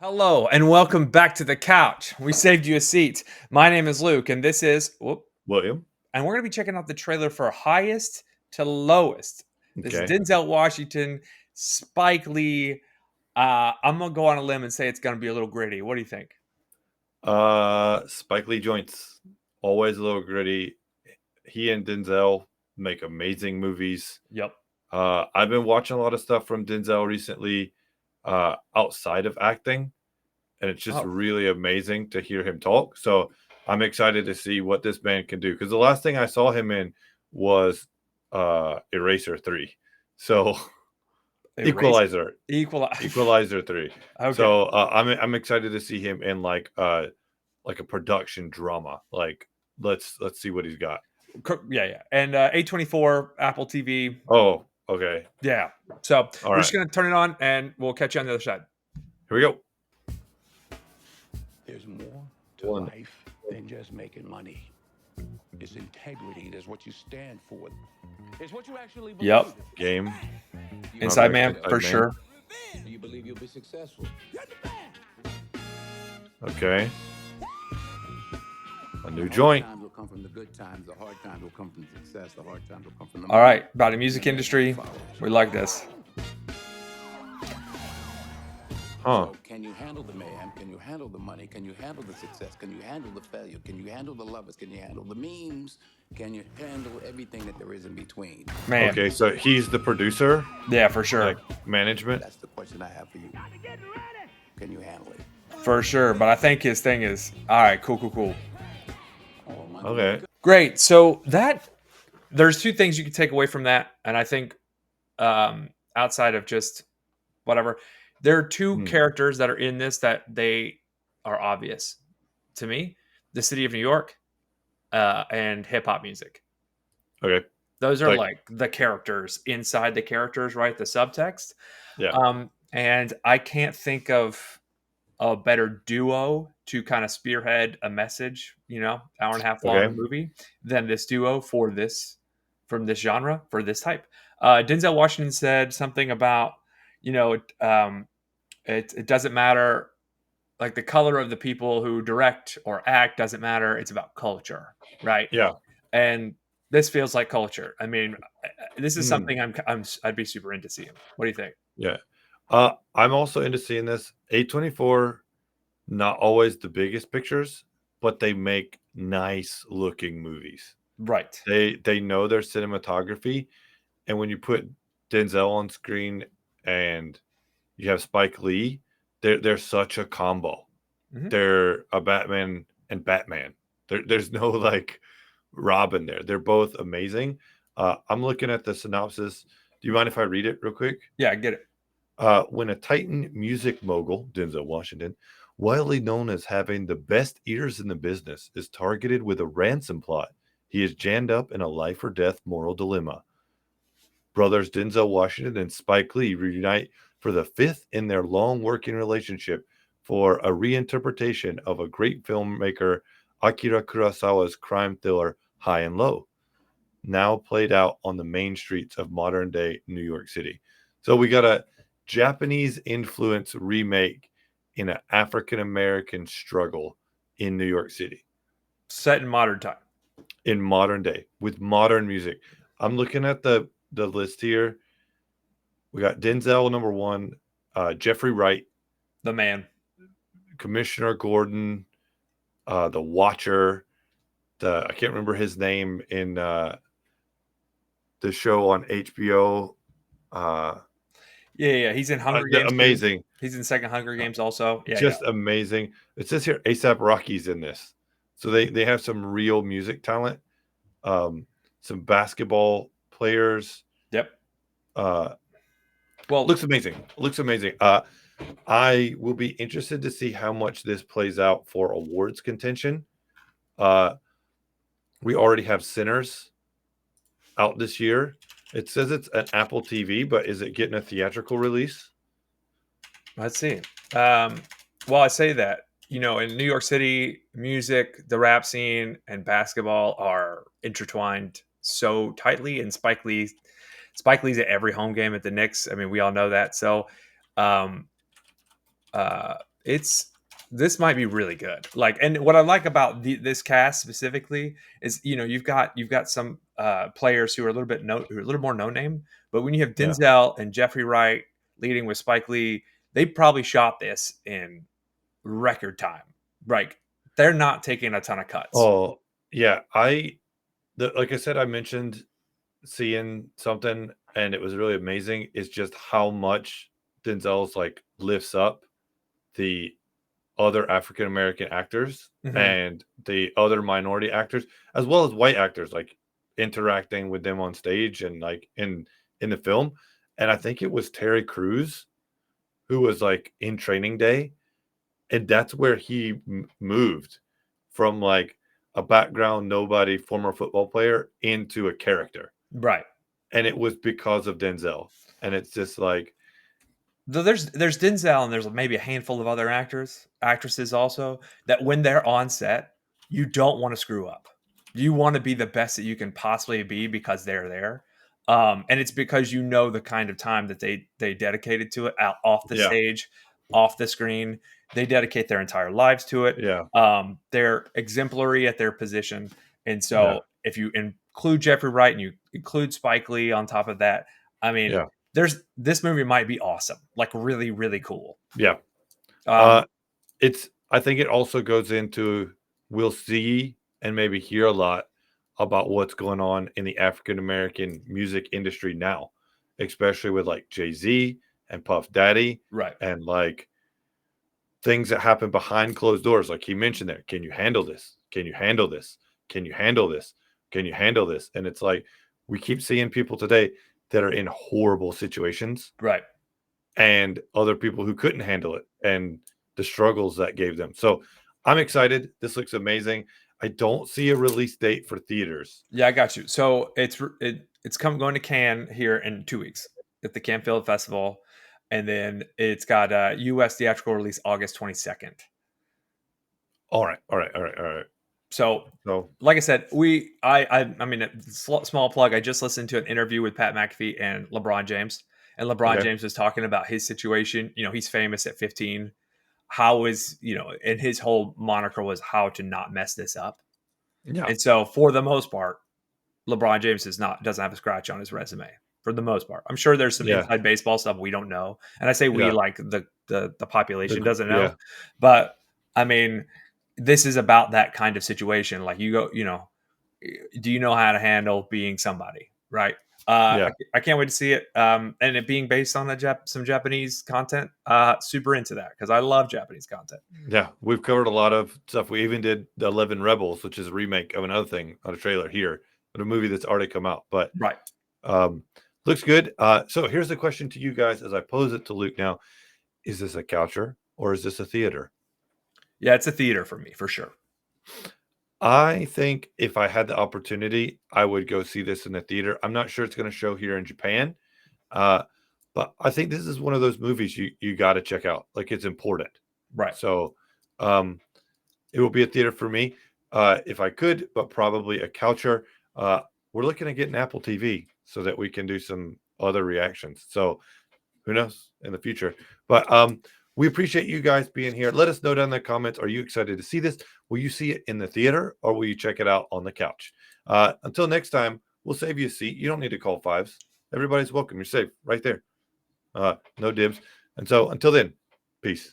Hello and welcome back to the couch. We saved you a seat. My name is Luke, and this is William. and we're gonna be checking out the trailer for Highest to Lowest. This is Okay. Denzel Washington, Spike Lee. I'm gonna go on a limb and say it's gonna be a little gritty. What do you think? Spike Lee joints always a little gritty. He and Denzel make amazing movies. Yep. I've been watching a lot of stuff from Denzel recently, outside of acting, and it's just Oh, really amazing to hear him talk. So I'm excited to see what this man can do because the last thing I saw him in was Eraser 3. So erase Equalizer. equal. Equalizer 3. Okay. So I'm excited to see him in like a production drama. Like let's see what he's got. Yeah. And A24 Apple TV. Oh, okay. Yeah. So All we're just right. gonna turn it on, and we'll catch you on the other side. Here we go. There's more to One. life than just making money. It's integrity. There's what you stand for. It's what you actually believe. Yep. Game. Inside Okay, Man Inside for Man. sure. Do you believe you'll be successful? Okay. A new The hard joint. times will come from the good times. The hard times will come from success. The hard times will come from the All right, about the music industry. We like this. Huh. So can you handle the mayhem? Can you handle the money? Can you handle the success? Can you handle the failure? Can you handle the lovers? Can you handle the memes? Can you handle everything that there is in between? Man. Okay, so he's the producer, Yeah, for sure. like management. That's the question I have for you. Can you handle it? For sure. But I think his thing is all right, cool. All money Okay. is good. Great. So there's two things you can take away from that. And I think outside of just whatever, there are two Hmm. characters that are in this that they are obvious to me. The city of New York and hip hop music. Okay. Those are Like like the characters inside the characters, right? The subtext. yeah. And I can't think of a better duo to kind of spearhead a message, hour and a half long Okay. movie than this duo for this from this genre for this type. Denzel Washington said something about, it doesn't matter, like the color of the people who direct or act doesn't matter. It's about culture, right? Yeah. And this feels like culture. I mean, this is Hmm. something I'd be super into seeing. What do you think? Yeah. I'm also into seeing this. A24, not always the biggest pictures, but they make nice looking movies. Right. They know their cinematography, and when you put Denzel on screen and you have Spike Lee, they're such a combo. Mhm. They're a Batman and Batman. There's no like Robin there. They're both amazing. I'm looking at the synopsis. Do you mind if I read it real quick? Yeah, I get it. When a Titan music mogul, Denzel Washington, widely known as having the best ears in the business, is targeted with a ransom plot. He is jammed up in a life or death moral dilemma. Brothers Denzel Washington and Spike Lee reunite for the fifth in their long working relationship for a reinterpretation of a great filmmaker Akira Kurosawa's crime thriller High and Low, now played out on the main streets of modern day New York City. So we got a Japanese influence remake in an African American struggle in New York City Set in modern time. in modern day with modern music. I'm looking at the list here. We got Denzel number one, Jeffrey Wright, The man. Commissioner Gordon, the Watcher. I can't remember his name in the show on HBO. Yeah. He's in Hunger Games too. Amazing, He's in second Hunger Games also. Yeah. just amazing. It says here ASAP Rocky's in this, so they have some real music talent, some basketball players. Yep. Uh, Well, looks amazing. Looks amazing. I will be interested to see how much this plays out for awards contention. Uh, we already have Sinners out this year. It says it's an Apple TV, but is it getting a theatrical release? let's see. Well, I say that, in New York City, music, the rap scene, and basketball are intertwined so tightly. And Spike Lee's at every home game at the Knicks. I mean, we all know that. So, um, it's this might be really good. Like, and what I like about this cast specifically is, you've got some players who are a little bit who are a little more no name, but when you have Yeah. Denzel and Jeffrey Wright leading with Spike Lee, they probably shot this in record time. Like, they're not taking a ton of cuts. Oh, yeah. Like I said, I mentioned seeing something, and it was really amazing. Is just how much Denzel's like lifts up the other African American actors Hmm. and the other minority actors, as well as white actors, like interacting with them on stage and like in the film. And I think it was Terry Crews who was like in Training Day, and that's where he moved from like a background nobody former football player into a character, Right. and it was because of Denzel. And it's just like, Though there's Denzel and there's maybe a handful of other actresses also, that when they're on set, you don't want to screw up. You want to be the best that you can possibly be because they're there, and it's because you know the kind of time that they dedicated to it out off the yeah, stage, off the screen. They dedicate their entire lives to it. yeah, They're exemplary at their position, and yeah, so if you include Jeffrey Wright and you include Spike Lee on top of that, I mean, yeah, this movie might be awesome, like really, really cool. yeah. Um, uh I think it also goes into, we'll see and maybe hear a lot about what's going on in the African American music industry now, especially with like Jay-Z and Puff Daddy, right, and like things that happen behind closed doors. Like he mentioned there, can you handle this? Can you handle this? Can you handle this? Can you handle this? And it's like we keep seeing people today that are in horrible situations, right. and other people who couldn't handle it and the struggles that gave them. So I'm excited. This looks amazing. I don't see a release date for theaters. Yeah, I got you. So it's going to Cannes here in 2 weeks at the Cannes Film Festival, and then it's got a U.S. theatrical release August 22nd. All right, all right, all right, all right. So, So like I said, I mean, a small plug. I just listened to an interview with Pat McAfee and LeBron James, and LeBron okay, James was talking about his situation. He's famous at 15. How is and his whole moniker was how to not mess this up. yeah, And so, for the most part, LeBron James doesn't have a scratch on his resume for the most part. I'm sure there's some yeah, inside baseball stuff we don't know, and I say we yeah, like the population doesn't know, yeah, but I mean, this is about that kind of situation. Like, do you know how to handle being somebody, right? yeah, I can't wait to see it, and it being based on some Japanese content. Super into that because I love Japanese content. yeah. We've covered a lot of stuff. We even did the 11 Rebels, which is a remake of another thing on a trailer here, but a movie that's already come out. But Right. um, looks good. So here's the question to you guys as I pose it to Luke now: is this a coucher or is this a theater? Yeah, it's a theater for me for sure. I think if I had the opportunity, I would go see this in the theater. I'm not sure it's going to show here in Japan, uh, but I think this is one of those movies you got to check out. Like it's important. Right. So um, it will be a theater for me if I could, but probably a coucher. Uh, we're looking at getting Apple TV so that we can do some other reactions. So who knows in the future? But we appreciate you guys being here. Let us know down in the comments. Are you excited to see this? Will you see it in the theater or will you check it out on the couch? Until next time, we'll save you a seat. You don't need to call fives. Everybody's welcome. You're safe right there. No dibs. And so until then, peace.